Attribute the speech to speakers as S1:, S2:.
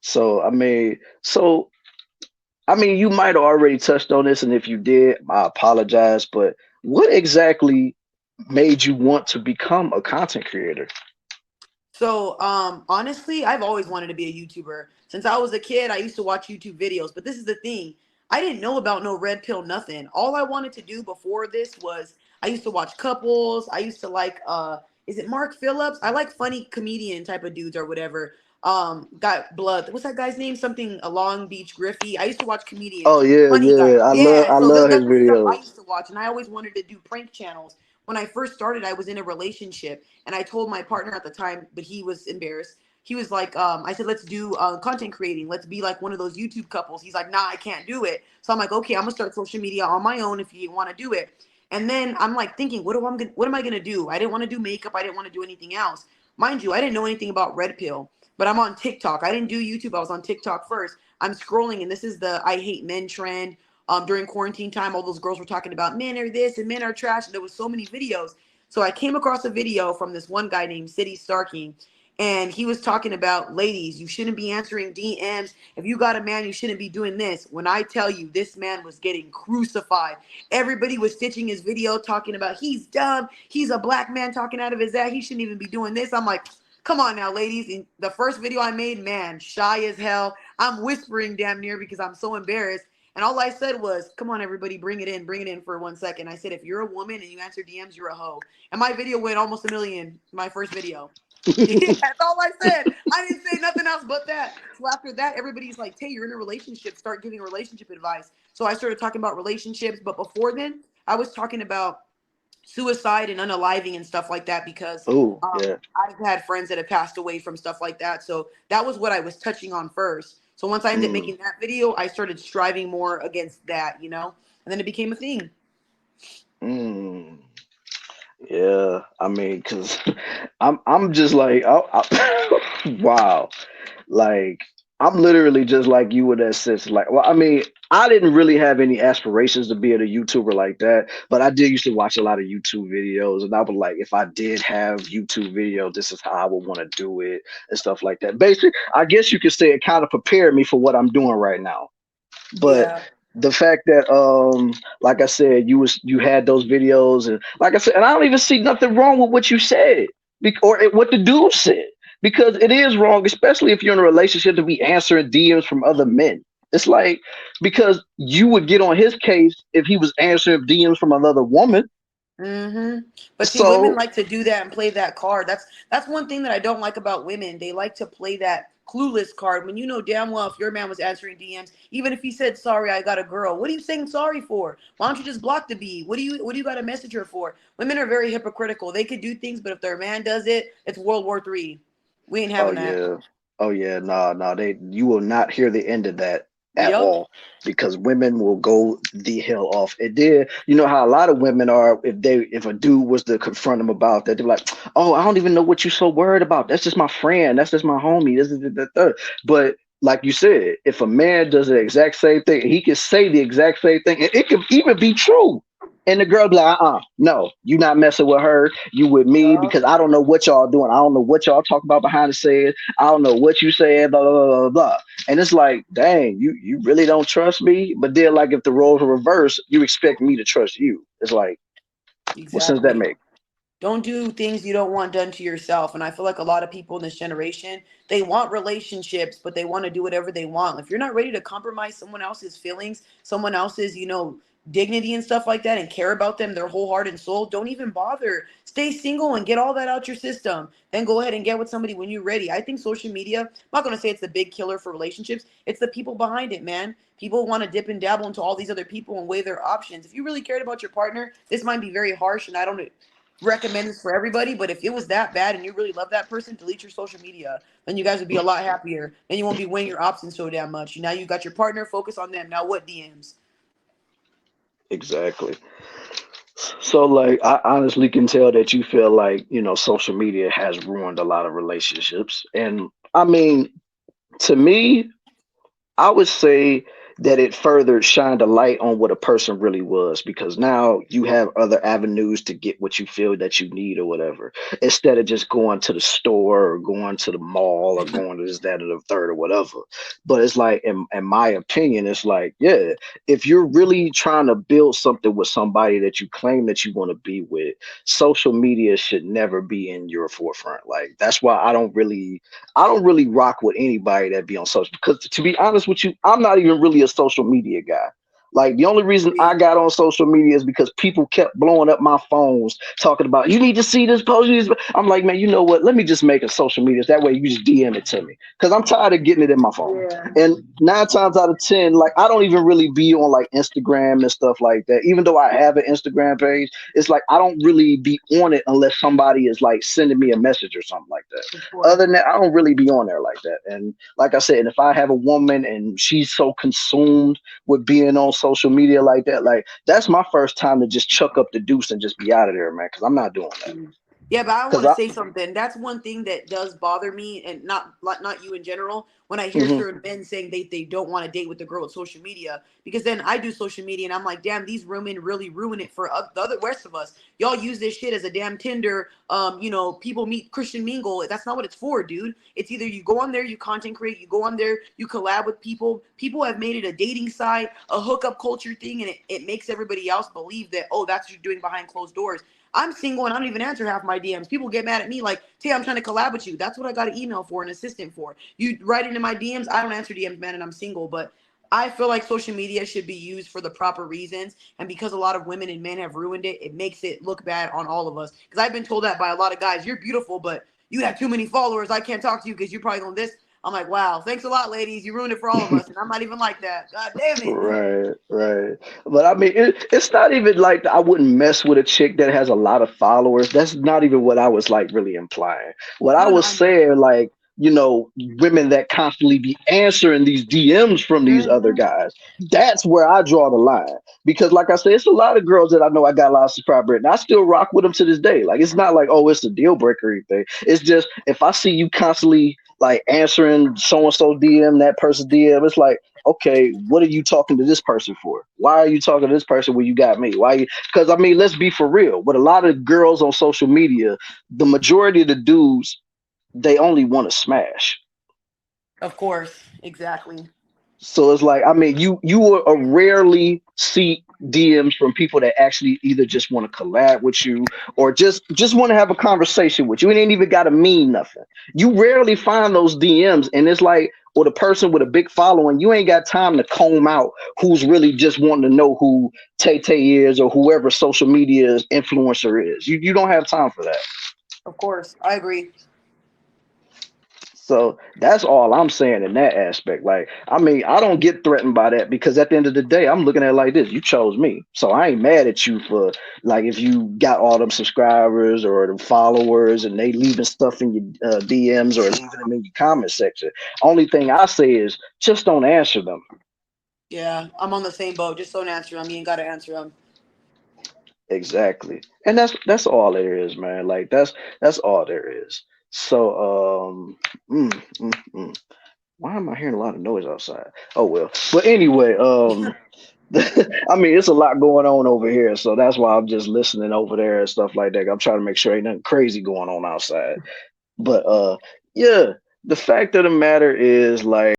S1: So I mean, you might have already touched on this, and if you did, I apologize. But what exactly made you want to become a content creator?
S2: So, honestly, I've always wanted to be a YouTuber. Since I was a kid, I used to watch YouTube videos. But this is the thing. I didn't know about no red pill, nothing. All I wanted to do before this was I used to watch couples. I used to like is it Mark Phillips? I like funny comedian type of dudes or whatever. Got blood. What's that guy's name? Something Long Beach Griffey. I used to watch
S1: Oh
S2: comedians,
S1: yeah,
S2: funny guys.
S1: yeah.
S2: Yeah,
S1: I
S2: so
S1: love his
S2: that's the stuff I
S1: videos.
S2: used to watch, and I always wanted to do prank channels. When I first started, I was in a relationship, and I told my partner at the time, but he was embarrassed. He was like, I said, let's do content creating. Let's be like one of those YouTube couples. He's like, nah, I can't do it. So I'm like, okay, I'm gonna start social media on my own if you want to do it. And then I'm like thinking, what am I gonna do? I didn't want to do makeup. I didn't want to do anything else. Mind you, I didn't know anything about Red Pill, but I'm on TikTok. I didn't do YouTube. I was on TikTok first. I'm scrolling, and this is the I hate men trend. During quarantine time, all those girls were talking about men are this and men are trash, and there was so many videos. So I came across a video from this one guy named City Starking, and he was talking about ladies, you shouldn't be answering DMs. If you got a man, you shouldn't be doing this. When I tell you, this man was getting crucified. Everybody was stitching his video talking about he's dumb. He's a black man talking out of his ass. He shouldn't even be doing this. I'm like, come on now, ladies. In the first video I made, man, shy as hell. I'm whispering damn near because I'm so embarrassed. And all I said was, come on, everybody, bring it in for 1 second. I said, if you're a woman and you answer DMs, you're a hoe. And my video went almost a million, my first video. That's all I said. I didn't say nothing else but that. So after that, everybody's like, Tay, you're in a relationship. Start giving relationship advice. So I started talking about relationships. But before then, I was talking about suicide and unaliving and stuff like that because
S1: Oh yeah.
S2: I've had friends that have passed away from stuff like that. So that was what I was touching on first. So once I ended up
S1: Mm,
S2: making that video, I started striving more against that, and then it became a thing.
S1: mm. Yeah, I mean, cause I'm just like, wow, like I'm literally just like you in that sense. Like, well, I mean, I didn't really have any aspirations to be a YouTuber like that, but I did used to watch a lot of YouTube videos, and I was like, if I did have YouTube video, this is how I would want to do it and stuff like that. Basically, I guess you could say it kind of prepared me for what I'm doing right now. But
S2: Yeah.
S1: the fact that like I said, you had those videos, and like I said, and I don't even see nothing wrong with what you said, what the dude said, because it is wrong, especially if you're in a relationship, to be answering DMs from other men. It's like, because you would get on his case if he was answering DMs from another woman.
S2: But see, women
S1: So
S2: like to do that and play that card. That's one thing that I don't like about women. They like to play that clueless card when you know damn well if your man was answering DMs, even if he said sorry, I got a girl. What are you saying sorry for? Why don't you just block the B? What do you got to message her for? Women are very hypocritical. They could do things, but if their man does it, it's World War III. We ain't
S1: oh
S2: having that.
S1: yeah. Oh yeah, no, you will not hear the end of that at
S2: Yep.
S1: all, because women will go the hell off. It did. You know how a lot of women are, if a dude was to confront them about that, they're like, "Oh, I don't even know what you're so worried about. That's just my friend. That's just my homie. This is the third." But like you said, if a man does the exact same thing, he can say the exact same thing, and it could even be true. And the girl be like, no, you not messing with her. You with me,
S2: Yep.
S1: because I don't know what y'all doing. I don't know what y'all talking about behind the scenes. I don't know what you said, blah, blah, blah, blah, blah. And it's like, dang, you really don't trust me? But then, like, if the roles are reversed, you expect me to trust you. It's like, what sense that
S2: Exactly.
S1: make?
S2: Don't do things you don't want done to yourself. And I feel like a lot of people in this generation, they want relationships, but they want to do whatever they want. If you're not ready to compromise someone else's feelings, someone else's, dignity and stuff like that, and care about them, their whole heart and soul, don't even bother. Stay single and get all that out your system. Then go ahead and get with somebody when you're ready. I think social media, I'm not going to say it's the big killer for relationships. It's the people behind it, man. People want to dip and dabble into all these other people and weigh their options. If you really cared about your partner, this might be very harsh, and I don't recommend this for everybody, but if it was that bad and you really love that person, delete your social media. Then you guys would be a lot happier. Then you won't be weighing your options so damn much. Now you got your partner, focus on them. Now what DMs?
S1: Exactly. So, like, I honestly can tell that you feel like, social media has ruined a lot of relationships. And I mean, to me, I would say that it further shined a light on what a person really was, because now you have other avenues to get what you feel that you need or whatever, instead of just going to the store or going to the mall or going to this, that, or the third or whatever. But it's like, in my opinion, it's like, yeah, if you're really trying to build something with somebody that you claim that you want to be with, social media should never be in your forefront. Like, that's why I don't really rock with anybody that be on social, because to be honest with you, I'm not even really a social media guy. Like, the only reason I got on social media is because people kept blowing up my phones talking about, you need to see this post. I'm like, man, you know what? Let me just make a social media. That way you just DM it to me, because I'm tired of getting it in my phone.
S2: Yeah.
S1: And 9 times out of 10, like, I don't even really be on like Instagram and stuff like that. Even though I have an Instagram page, it's like I don't really be on it unless somebody is like sending me a message or something like that.
S2: Of course.
S1: Other than that, I don't really be on there like that. And like I said, and if I have a woman and she's so consumed with being on social media like that, like, that's my first time to just chuck up the deuce and just be out of there, man, because I'm not doing that.
S2: Yeah, but I want
S1: Because
S2: to
S1: I,
S2: say something. That's one thing that does bother me, and not like not you in general. When I hear
S1: mhm,
S2: certain men saying they don't want to date with the girl with social media, because then I do social media and I'm like, damn, these women really ruin it for the other rest of us. Y'all use this shit as a damn Tinder. People meet Christian mingle. That's not what it's for, dude. It's either you go on there, you content create, you go on there, you collab with people. People have made it a dating site, a hookup culture thing, and it makes everybody else believe that, oh, that's what you're doing behind closed doors. I'm single and I don't even answer half my DMs. People get mad at me like, Tay, I'm trying to collab with you. That's what I got an email for, an assistant for. You write into my DMs. I don't answer DMs, man, and I'm single. But I feel like social media should be used for the proper reasons. And because a lot of women and men have ruined it, it makes it look bad on all of us. Because I've been told that by a lot of guys. You're beautiful, but you have too many followers. I can't talk to you because you're probably on this. I'm like, wow, thanks a lot, ladies. You ruined it for all of us. And I'm not even like that. God damn it.
S1: right, right. But I mean, it's not even like I wouldn't mess with a chick that has a lot of followers. That's not even what I was like really implying. What I
S2: No, no,
S1: was
S2: I know.
S1: saying, like, women that constantly be answering these DMs from these other
S2: Mm-hmm.
S1: guys. That's where I draw the line. Because, like I said, it's a lot of girls that I know I got a lot of subscribers, and I still rock with them to this day. Like, it's not like, oh, it's a deal breaker or anything. It's just, if I see you constantly like answering so and so DM, that person DM, it's like, okay, what are you talking to this person for? Why are you talking to this person when you got me? Why? Because I mean, let's be for real. With a lot of girls on social media, the majority of the dudes, they only want to smash.
S2: Of course. Exactly.
S1: So it's like, I mean, you will rarely see DMs from people that actually either just want to collab with you or just want to have a conversation with you. It ain't even got to mean nothing. You rarely find those DMs, and it's like, with a person with a big following, you ain't got time to comb out who's really just wanting to know who Tay Tay is or whoever social media influencer is. You don't have time for that.
S2: Of course. I agree.
S1: So that's all I'm saying in that aspect. Like, I mean, I don't get threatened by that, because at the end of the day, I'm looking at it like this. You chose me. So I ain't mad at you for, like, if you got all them subscribers or them followers and they leaving stuff in your DMs or leaving them in your comment section. Only thing I say is just don't answer them.
S2: Yeah, I'm on the same boat. Just don't answer them. You ain't got to answer them.
S1: Exactly. And that's all there is, man. Like, that's all there is. So why am I hearing a lot of noise outside? Oh well. But anyway, I mean, it's a lot going on over here, so that's why I'm just listening over there and stuff like that. I'm trying to make sure ain't nothing crazy going on outside. But yeah, the fact of the matter is, like,